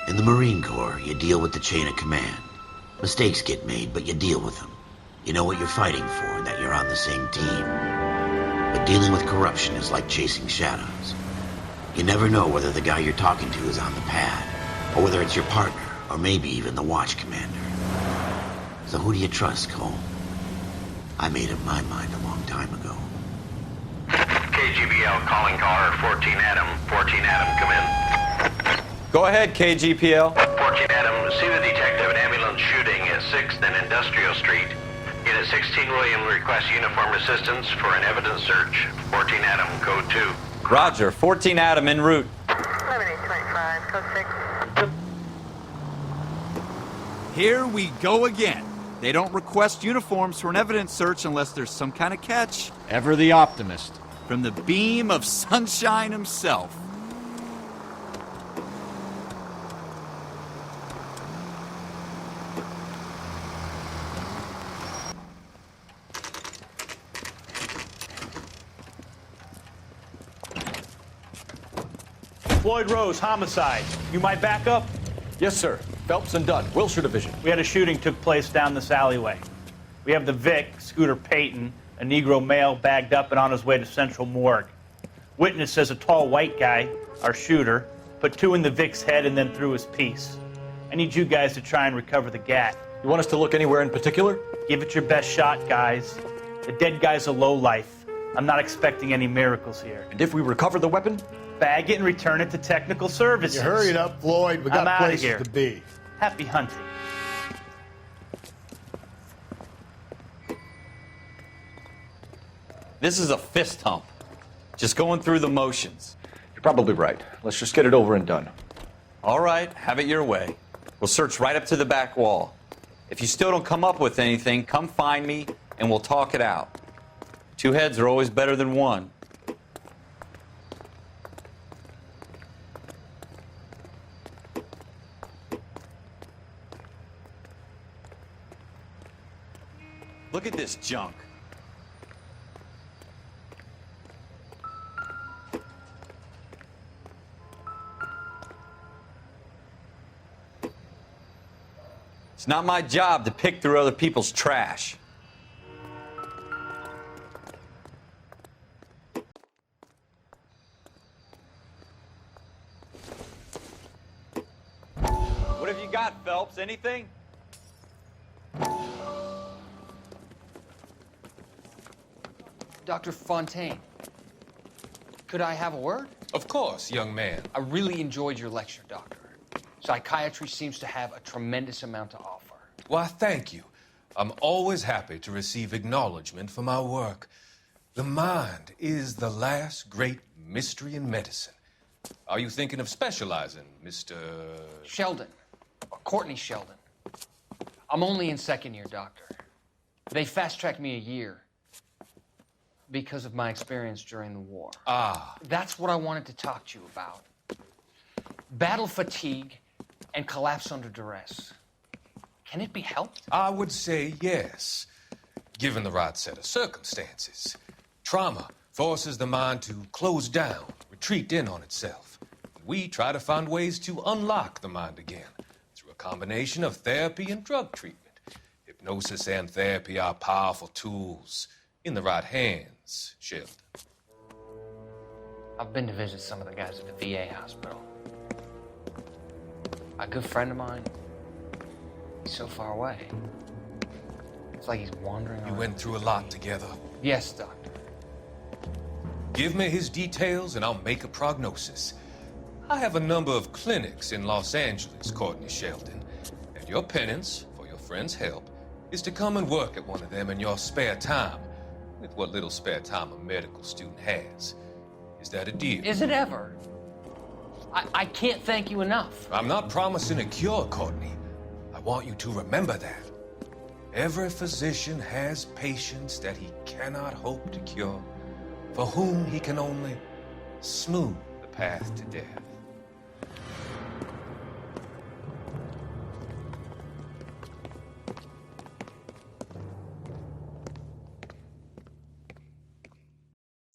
In the Marine Corps, you deal with the chain of command. Mistakes get made, but you deal with them. You know what you're fighting for and that you're on the same team. But dealing with corruption is like chasing shadows. You never know whether the guy you're talking to is on the pad, or whether it's your partner, or maybe even the watch commander. So who do you trust, Cole? I made up my mind a long time ago. KGBL calling caller 14 Adam. 14 Adam, come in. Go ahead, KGPL. 14 Adam, see the detective an ambulance shooting at 6th and Industrial Street. Unit 16 William requests uniform assistance for an evidence search. 14 Adam, code 2. Roger, 14 Adam en route. 11825, code 6. Here we go again. They don't request uniforms for an evidence search unless there's some kind of catch. Ever the optimist. From the beam of sunshine himself. Floyd Rose, homicide. You might back up? Yes, sir. Phelps and Dunn, Wilshire Division. We had a shooting took place down this alleyway. We have the Vic, Scooter Payton, a Negro male bagged up and on his way to Central Morgue. Witness says a tall white guy, our shooter, put 2 in the Vic's head and then threw his piece. I need you guys to try and recover the gat. You want us to look anywhere in particular? Give it your best shot, guys. The dead guy's a lowlife. I'm not expecting any miracles here. And if we recover the weapon? Bag it and return it to technical services. You hurry it up, Floyd. We I'm got outta places here. to be. Happy hunting. This is a fist hump. Just going through the motions. You're probably right. Let's just get it over and done. All right, have it your way. We'll search right up to the back wall. If you still don't come up with anything, come find me and we'll talk it out. 2 heads are always better than 1. Look at this junk. It's not my job to pick through other people's trash. What have you got, Phelps? Anything? Dr. Fontaine, could I have a word? Of course, young man. I really enjoyed your lecture, Doctor. Psychiatry seems to have a tremendous amount to offer. Why, thank you. I'm always happy to receive acknowledgement for my work. The mind is the last great mystery in medicine. Are you thinking of specializing, Mr. Sheldon, or Courtney Sheldon. I'm only in 2nd year, Doctor. They fast-tracked me a year because of my experience during the war. Ah. That's what I wanted to talk to you about. Battle fatigue and collapse under duress. Can it be helped? I would say yes, given the right set of circumstances. Trauma forces the mind to close down, retreat in on itself. We try to find ways to unlock the mind again through a combination of therapy and drug treatment. Hypnosis and therapy are powerful tools in the right hands, Sheldon. I've been to visit some of the guys at the VA hospital. A good friend of mine, he's so far away. It's like he's wandering You around. went through a lot together. Yes, Doctor. Give me his details and I'll make a prognosis. I have a number of clinics in Los Angeles, Courtney Sheldon, and your penance, for your friend's help, is to come and work at one of them in your spare time, with what little spare time a medical student has. Is that a deal? Is it ever? I can't thank you enough. I'm not promising a cure, Courtney. I want you to remember that. Every physician has patients that he cannot hope to cure, for whom he can only smooth the path to death.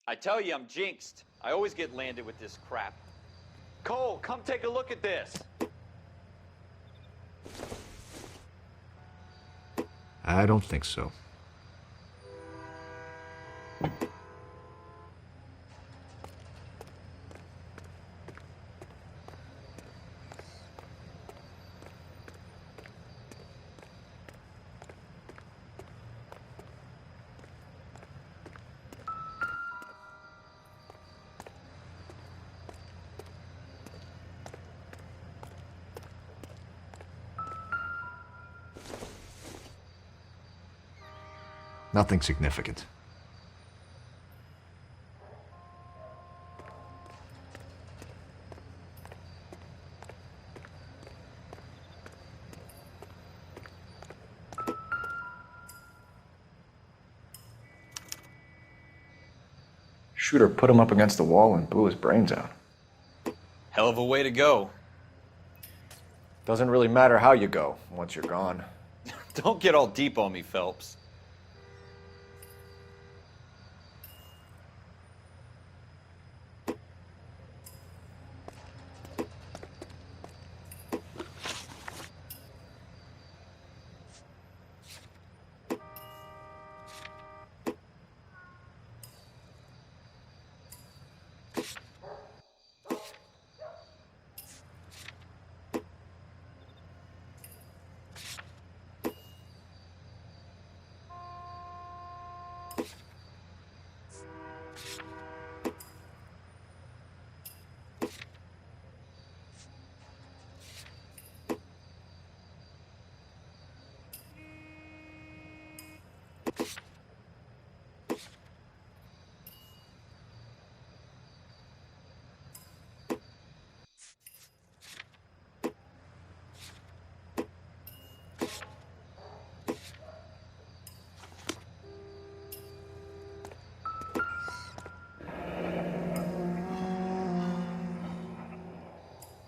I tell you, I'm jinxed. I always get landed with this crap. Cole, come take a look at this. I don't think so. Nothing significant. Shooter put him up against the wall and blew his brains out. Hell of a way to go. Doesn't really matter how you go once you're gone. Don't get all deep on me, Phelps.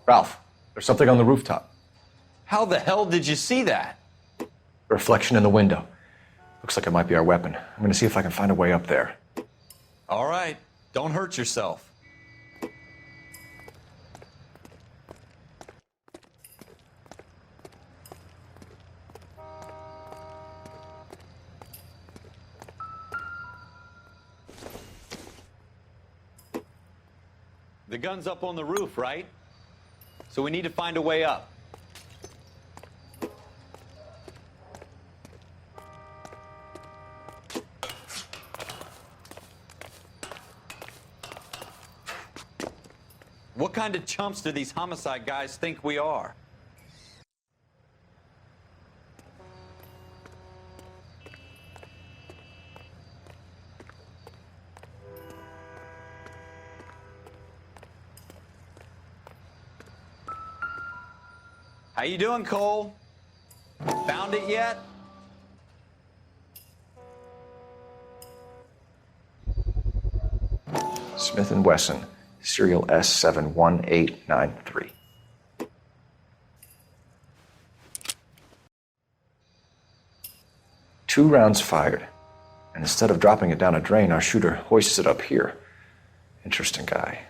Ralph, there's something on the rooftop. How the hell did you see that? A reflection in the window. Looks like it might be our weapon. I'm gonna see if I can find a way up there. All right, don't hurt yourself. The gun's up on the roof, right? So we need to find a way up. What kind of chumps do these homicide guys think we are? How you doing, Cole? Found it yet? Smith & Wesson, serial S71893. Two rounds fired, and instead of dropping it down a drain, our shooter hoists it up here. Interesting guy.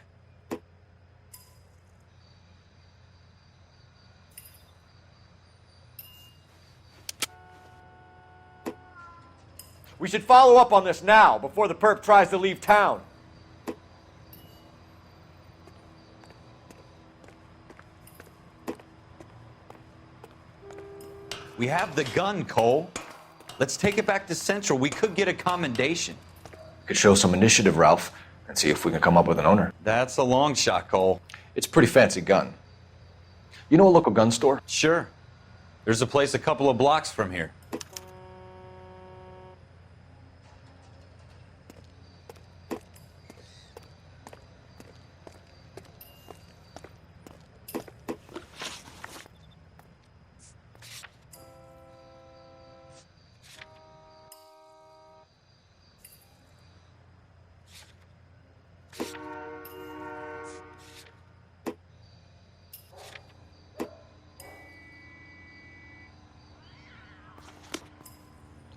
We should follow up on this now, before the perp tries to leave town. We have the gun, Cole. Let's take it back to Central. We could get a commendation. Could show some initiative, Ralph, and see if we can come up with an owner. That's a long shot, Cole. It's a pretty fancy gun. You know a local gun store? Sure. There's a place a couple of blocks from here.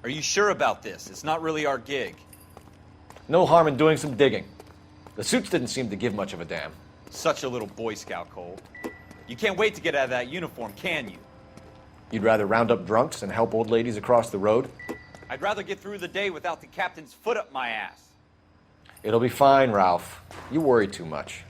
Are you sure about this? It's not really our gig. No harm in doing some digging. The suits didn't seem to give much of a damn. Such a little Boy Scout, Cole. You can't wait to get out of that uniform, can you? You'd rather round up drunks than help old ladies across the road? I'd rather get through the day without the captain's foot up my ass. It'll be fine, Ralph. You worry too much.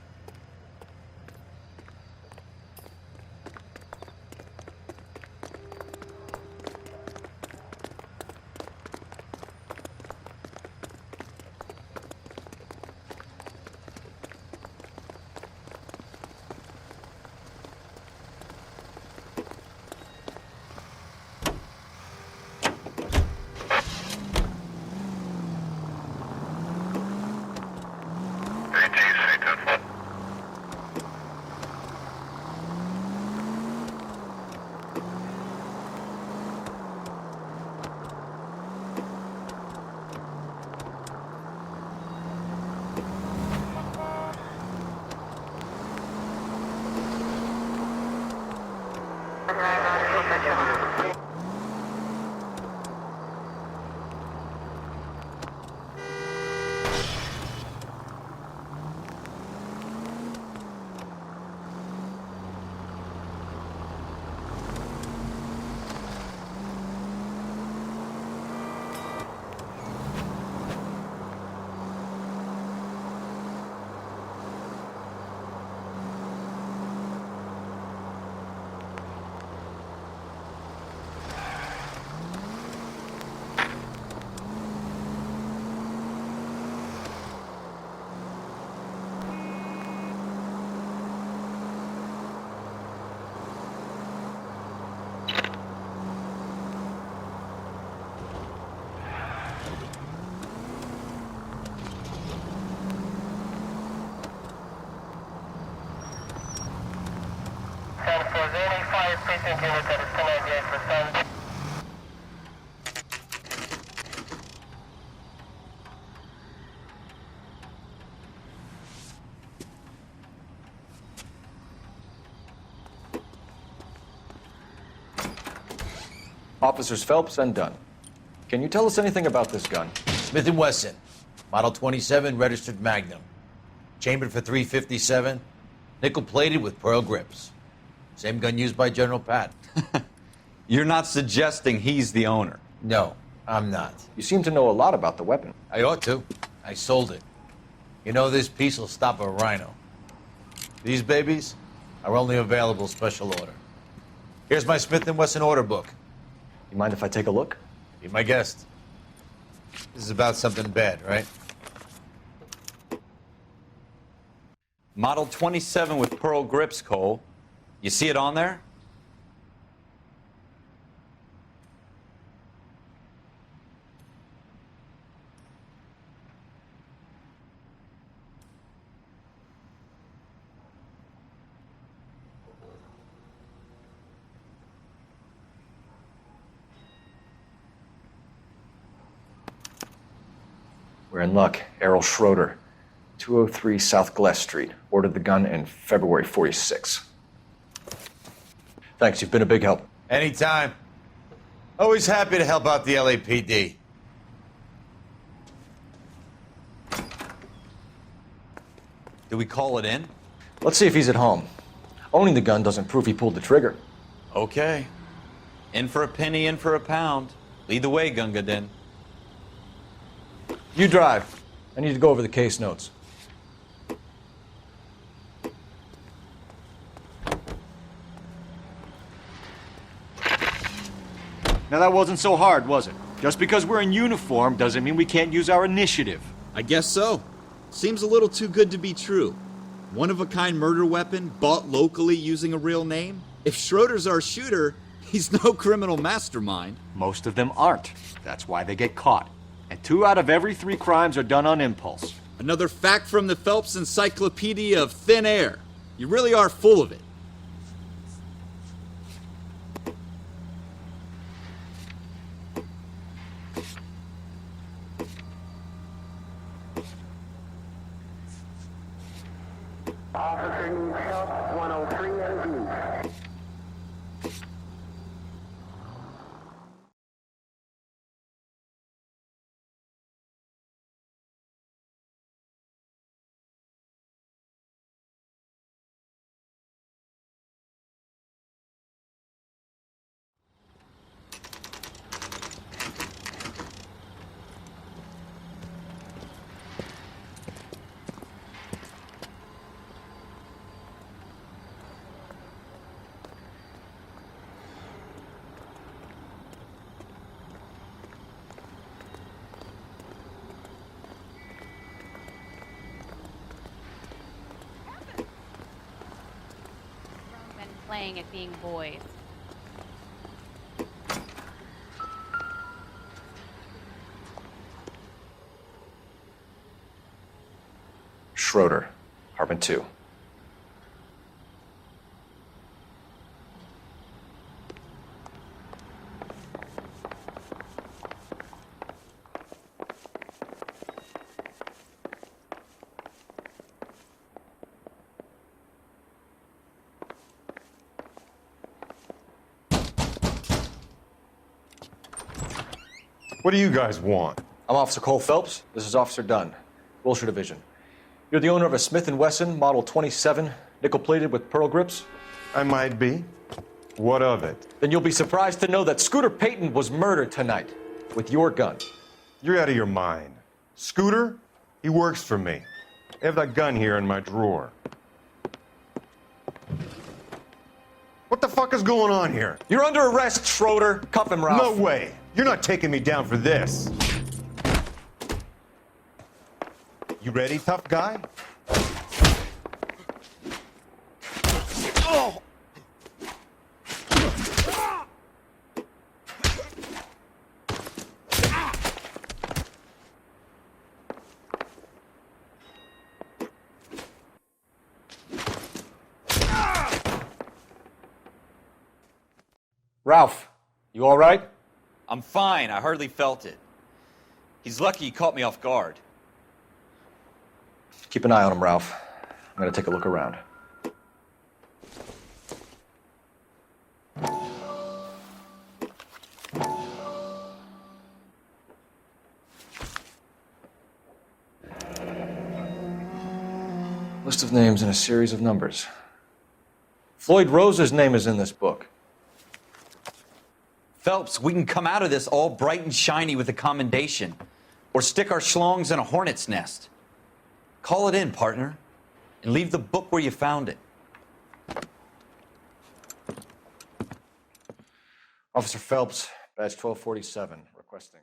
Officers Phelps and Dunn. Can you tell us anything about this gun? Smith & Wesson, Model 27, registered Magnum. Chambered for .357, nickel-plated with pearl grips. Same gun used by General Patton. You're not suggesting he's the owner? No, I'm not. You seem to know a lot about the weapon. I ought to. I sold it. You know, this piece will stop a rhino. These babies are only available special order. Here's my Smith & Wesson order book. You mind if I take a look? Be my guest. This is about something bad, right? Model 27 with pearl grips, Cole. You see it on there? We're in luck. Errol Schroeder, 203 South Glass Street. Ordered the gun in February '46. Thanks, you've been a big help. Anytime. Always happy to help out the LAPD. Do we call it in? Let's see if he's at home. Owning the gun doesn't prove he pulled the trigger. Okay. In for a penny, in for a pound. Lead the way, Gunga Din. You drive. I need to go over the case notes. Now that wasn't so hard, was it? Just because we're in uniform doesn't mean we can't use our initiative. I guess so. Seems a little too good to be true. One-of-a-kind murder weapon bought locally using a real name? If Schroeder's our shooter, he's no criminal mastermind. Most of them aren't. That's why they get caught. And 2 out of every 3 crimes are done on impulse. Another fact from the Phelps Encyclopedia of Thin Air. You really are full of it. Officer needs help, 103 and view. playing at being boys. Schroeder, apartment 2. What do you guys want? I'm Officer Cole Phelps. This is Officer Dunn, Wilshire Division. You're the owner of a Smith & Wesson Model 27, nickel-plated with pearl grips? I might be. What of it? Then you'll be surprised to know that Scooter Payton was murdered tonight with your gun. You're out of your mind. Scooter? He works for me. I have that gun here in my drawer. What the fuck is going on here? You're under arrest, Schroeder. Cuff him, Ralph. No way. You're not taking me down for this. You ready, tough guy? Oh! Ralph, you all right? I'm fine. I hardly felt it. He's lucky he caught me off guard. Keep an eye on him, Ralph. I'm gonna take a look around. List of names and a series of numbers. Floyd Rose's name is in this book. Phelps, we can come out of this all bright and shiny with a commendation, or stick our schlongs in a hornet's nest. Call it in, partner, and leave the book where you found it. Officer Phelps, badge 1247, requesting.